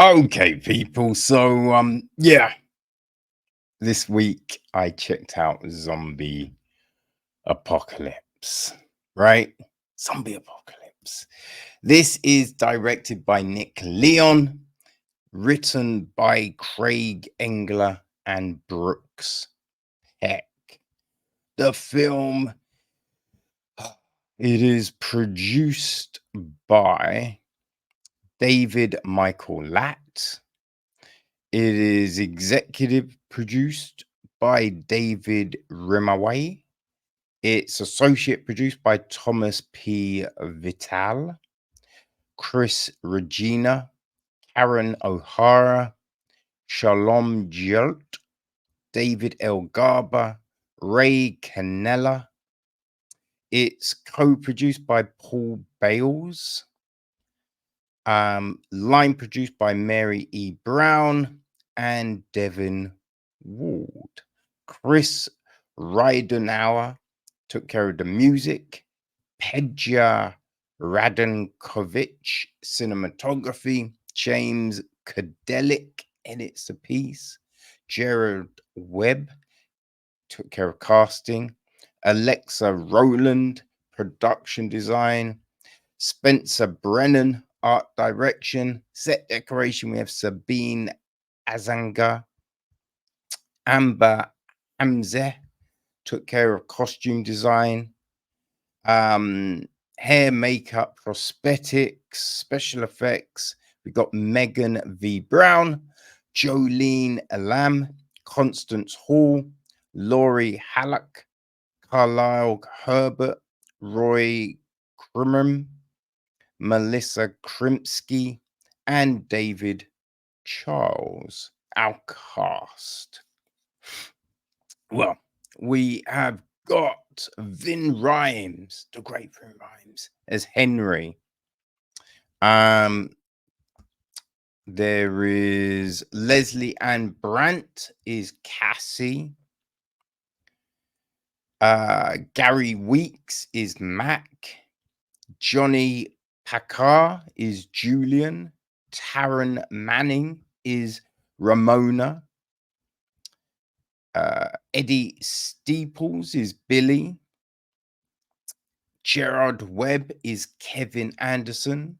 Okay, people. So, yeah, this week I checked out Zombie Apocalypse, right? Zombie Apocalypse. This is directed by Nick Lyon, written by Craig Engler and Brooks Pec. The film, it is produced by David Michael Latt. It is executive produced by David Rimaway. It's associate produced by Thomas P. Vital, Chris Regina, Karen O'Hara, Shalom Jolt, David L. Garber, Ray Canella. It's co-produced by Paul Bales. Line produced by Mary E. Brown and Devin Ward. Chris Ridenauer took care of the music. Pedja Radenkovic, cinematography. James Kadelik edits the piece. Gerald Webb took care of casting. Alexa Rowland, production design. Spencer Brennan, art direction. Set decoration, we have Sabine Azanga. Amber Amze took care of costume design. Hair, makeup, prosthetics, special effects. We got Megan V. Brown, Jolene Elam, Constance Hall, Laurie Hallock, Carlisle Herbert, Roy Krimmer, Melissa Krimsky, and David Charles. Our cast. Well, we have got Ving Rhames, the great Ving Rhames, as Henry. There is Lesley-Ann Brandt is Cassie. Gary Weeks is Mac. Johnny Pacar is Julian. Taryn Manning is Ramona. Eddie Steeples is Billy. Gerald Webb is Kevin Anderson.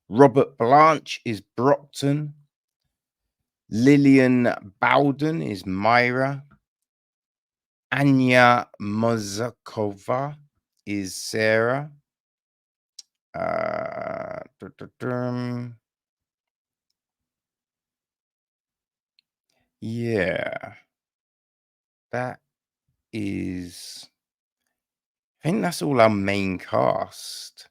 Robert Blanche is Brockton. Lilan Bowden is Myra. Anya Monzikova is Sarah. Yeah, that is, I think that's all our main cast,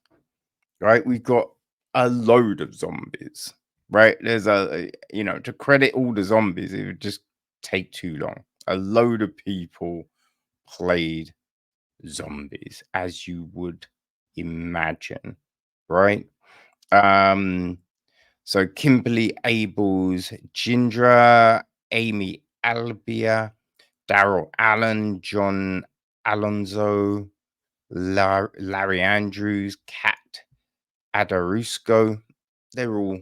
right? We've got a load of zombies, right? There's to credit all the zombies, it would just take too long. A load of people played zombies, as you would imagine, right? So Kimberly Abels, Jindra, Amy Albia, Daryl Allen, John Alonso, Larry Andrews, Kat Adarusco. They're all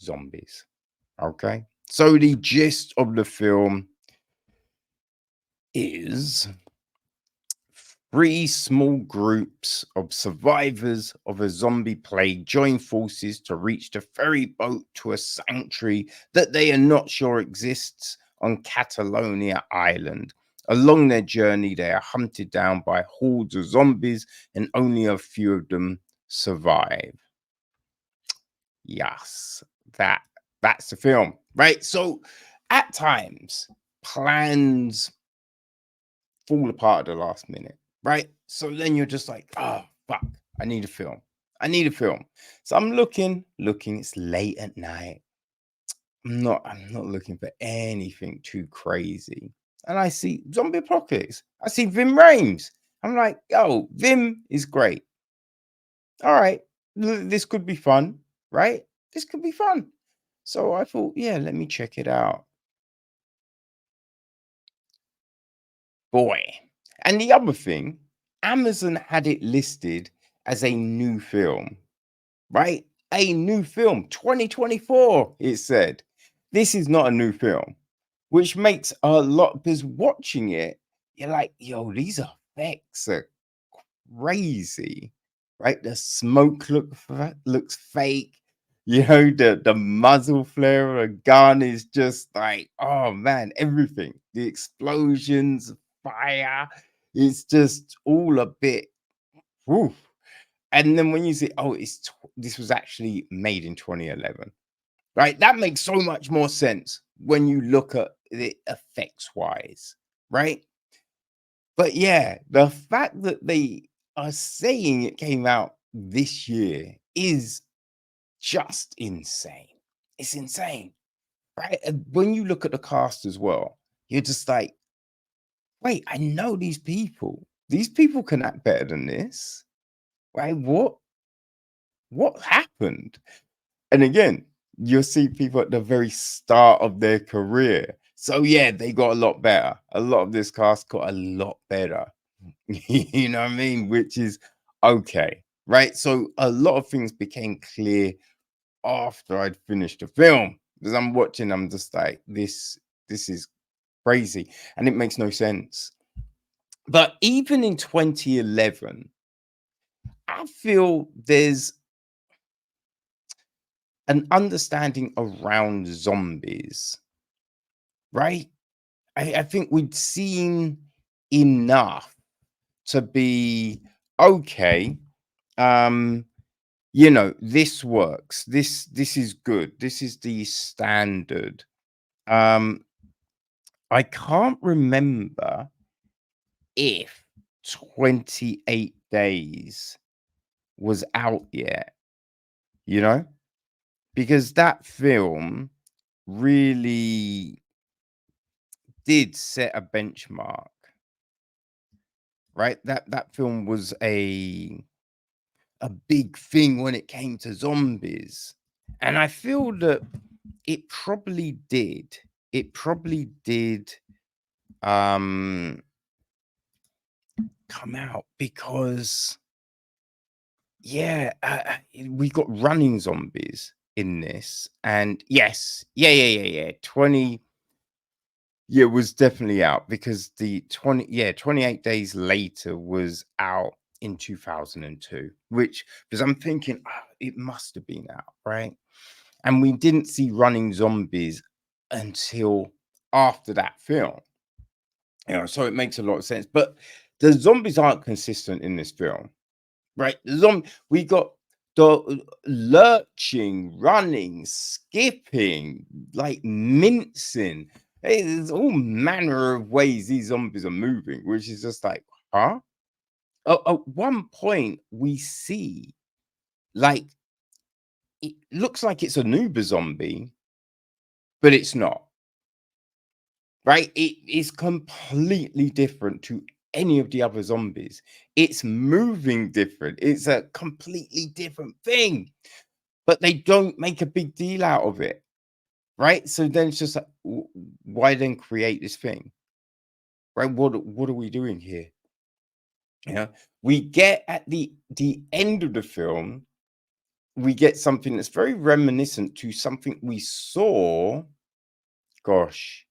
zombies. Okay. So the gist of the film is three small groups of survivors of a zombie plague join forces to reach the ferry boat to a sanctuary that they are not sure exists on Catalina Island. Along their journey, they are hunted down by hordes of zombies, and only a few of them survive. Yes, that's the film, right? So at times, plans fall apart at the last minute, right? So then you're just like, oh, fuck, I need a film. I need a film. So I'm looking, it's late at night. I'm not looking for anything too crazy. And I see Zombie Apocalypse. I see Ving Rhames. I'm like, oh, Vim is great. All right, this could be fun, right? This could be fun. So I thought, yeah, let me check it out. Boy. And the other thing, Amazon had it listed as a new film, right? a new film. 2024, it said. This is not a new film, which makes a lot, because watching it, you're like, yo, these effects are crazy, right? The smoke looks fake. You know, the muzzle flare of a gun is just like, oh man, everything. The explosions, fire, it's just all a bit, woof. And then when you say, oh, this was actually made in 2011, right? That makes so much more sense when you look at it effects wise, right? But yeah, the fact that they are saying it came out this year is just insane. It's insane, right? And when you look at the cast as well, you're just like, wait, I know these people. These people can act better than this, right? What happened? And again, you'll see people at the very start of their career. So yeah, they got a lot better. A lot of this cast got a lot better. You know what I mean? Which is okay, right? So a lot of things became clear after I'd finished the film. Because I'm watching, I'm just like, this is crazy. And it makes no sense. But even in 2011, I feel there's an understanding around zombies, right? I think we'd seen enough to be okay. You know, this works. This is good. This is the standard. Um, I can't remember if 28 days was out yet, you know, because that film really did set a benchmark, right? That film was a big thing when it came to zombies. And I feel that it probably did. It probably did come out because yeah, we got running zombies in this, and yes, yeah. 20, yeah, was definitely out because the 28 days later was out in 2002, which, because I'm thinking, it must have been out, right? And we didn't see running zombies until after that film, you know, so it makes a lot of sense. But the zombies aren't consistent in this film, right? We got the lurching, running, skipping, like mincing. Hey, there's all manner of ways these zombies are moving, which is just like, huh? At one point, we see like it looks like it's an Uber zombie, but it's not. Right? It is completely different to any of the other zombies. It's moving different. It's a completely different thing, but they don't make a big deal out of it. Right? So then it's just like, why then create this thing? Right? What are we doing here? You know, we get at the end of the film, we get something that's very reminiscent to something we saw. Gosh,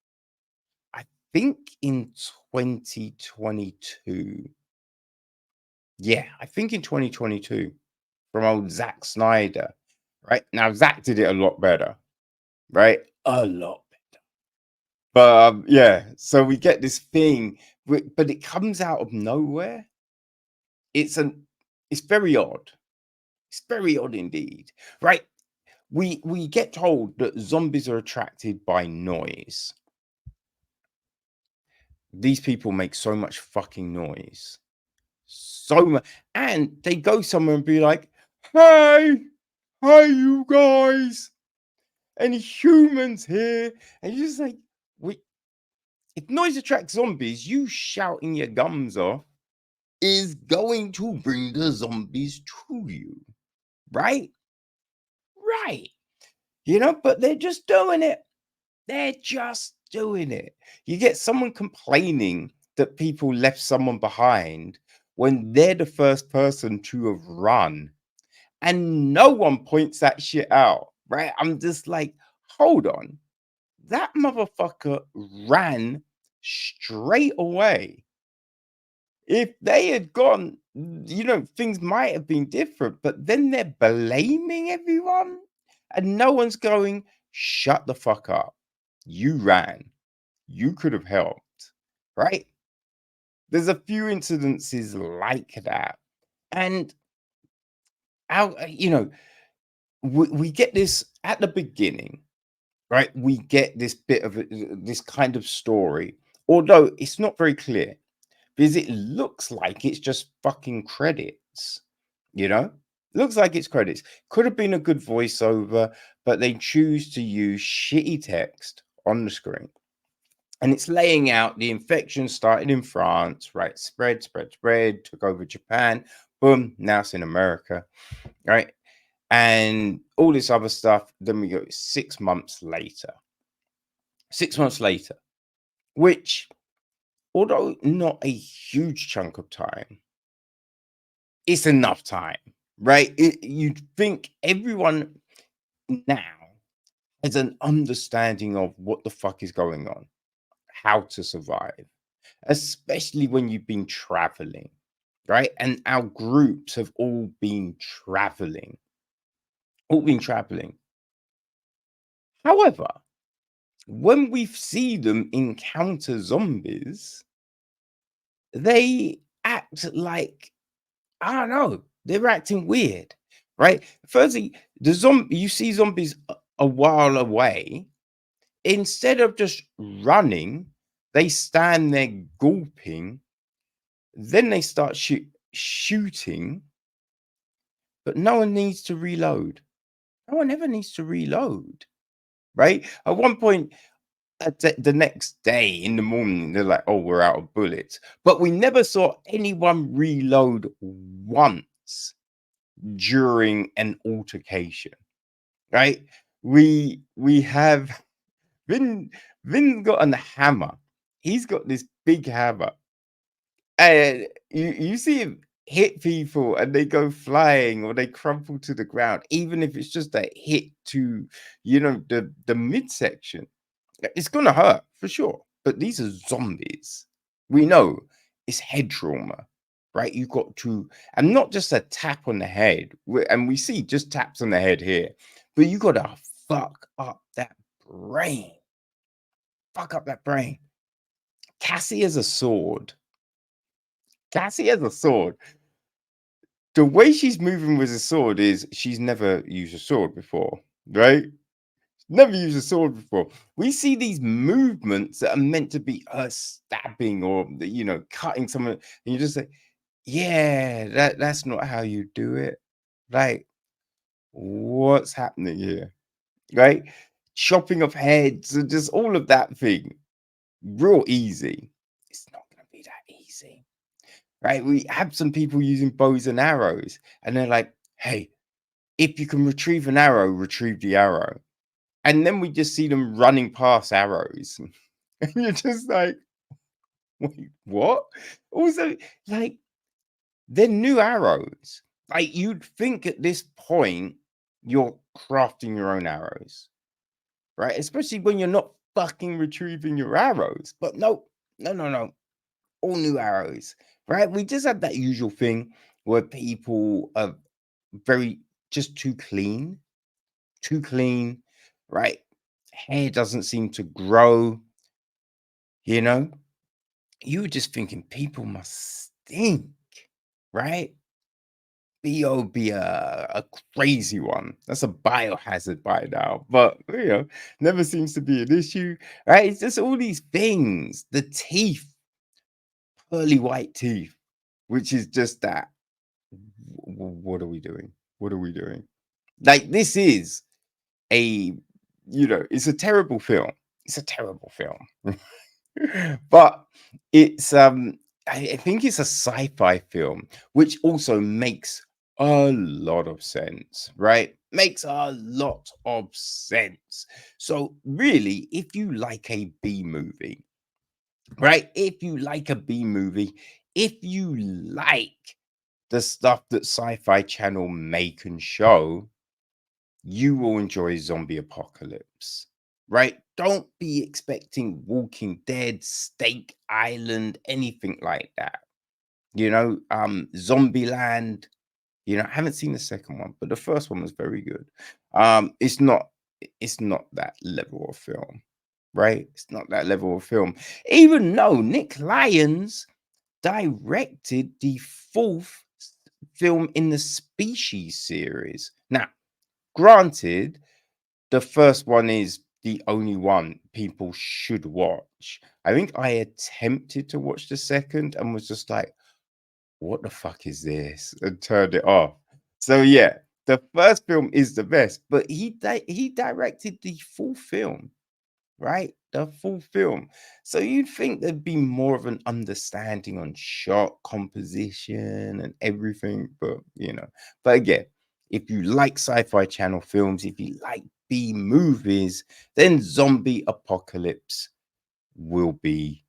I think in 2022. Yeah, I think in 2022 from old Zack Snyder. Right? Now Zack did it a lot better, right? A lot better. But yeah, so we get this thing, but it comes out of nowhere. It's an it's very odd. It's very odd indeed, right? We get told that zombies are attracted by noise. These people make so much fucking noise. So much, and they go somewhere and be like, hey, you guys, any humans here? And you're just like, we if noise attracts zombies, you shouting your gums off is going to bring the zombies to you, right? Right. You know, but they're just doing it. They're just doing it. You get someone complaining that people left someone behind when they're the first person to have run. and no one points that shit out, right? I'm just like, hold on, that motherfucker ran straight away. If they had gone, things might have been different, but then they're blaming everyone and no one's going, shut the fuck up. You ran. You could have helped, right? There's a few incidences like that. And our, we get this at the beginning, right? We get this bit of this kind of story, although it's not very clear because it looks like it's just fucking credits, you know? Looks like it's credits. Could have been a good voiceover, but they choose to use shitty text on the screen. And it's laying out the infection started in France, right? Spread, took over Japan. Boom, now it's in America, right? And all this other stuff. Then we go 6 months later. 6 months later, which, although not a huge chunk of time, it's enough time, right? You'd think everyone now has an understanding of what the fuck is going on, how to survive, especially when you've been traveling, right? And our groups have all been traveling, However, when we see them encounter zombies, they act like, I don't know, they're acting weird, right? Firstly, you see zombies a while away. Instead of just running, they stand there gulping. Then they start shooting, but no one needs to reload. No one ever needs to reload, right? At one point, the next day in the morning, they're like, "Oh, we're out of bullets," but we never saw anyone reload once during an altercation, right? We have Vin's got a hammer. He's got this big hammer, and you see him hit people and they go flying or they crumple to the ground, even if it's just a hit to the midsection. It's gonna hurt for sure. But these are zombies. We know it's head trauma, right? You got to, and not just a tap on the head, and we see just taps on the head here, but you got to fuck up that brain. Fuck up that brain. Cassie has a sword. Cassie has a sword. The way she's moving with a sword is she's never used a sword before, right? Never used a sword before. We see these movements that are meant to be her stabbing or cutting someone, and you just say, "Yeah, that's not how you do it." Like, what's happening here, right? Chopping of heads and just all of that thing, real easy. It's not going to be that easy, right? We have some people using bows and arrows, and they're like, "Hey, if you can retrieve an arrow, retrieve the arrow." And then we just see them running past arrows. And you're just like, wait, what? Also, like, they're new arrows. Like, you'd think at this point you're crafting your own arrows, right? Especially when you're not fucking retrieving your arrows. But no, no, no, no. All new arrows, right? We just have that usual thing where people are very just too clean, right? Hair doesn't seem to grow, you know? You were just thinking people must stink, right? BO be a crazy one. That's a biohazard by now, but never seems to be an issue, right? It's just all these things. The teeth, pearly white teeth, which is just that. What are we doing? What are we doing? Like, this is a, it's a terrible film. It's a terrible film. But it's I think it's a sci-fi film, which also makes a lot of sense, right? Makes a lot of sense. So really, if you like a B movie, right? If you like a B movie, if you like the stuff that Sci-Fi Channel make and show, you will enjoy Zombie Apocalypse, right? Don't be expecting Walking Dead, Steak Island, anything like that. Zombieland. I haven't seen the second one, but the first one was very good. It's not that level of film, right? It's not that level of film. Even though Nick Lyons directed the fourth film in the Species series. Now, granted, the first one is the only one people should watch. I think I attempted to watch the second and was just like, what the fuck is this? And turned it off. So yeah, the first film is the best, but he directed the full film, right? The full film. So you'd think there'd be more of an understanding on shot composition and everything, but again, if you like Sci-Fi Channel films, if you like B movies, then Zombie Apocalypse will be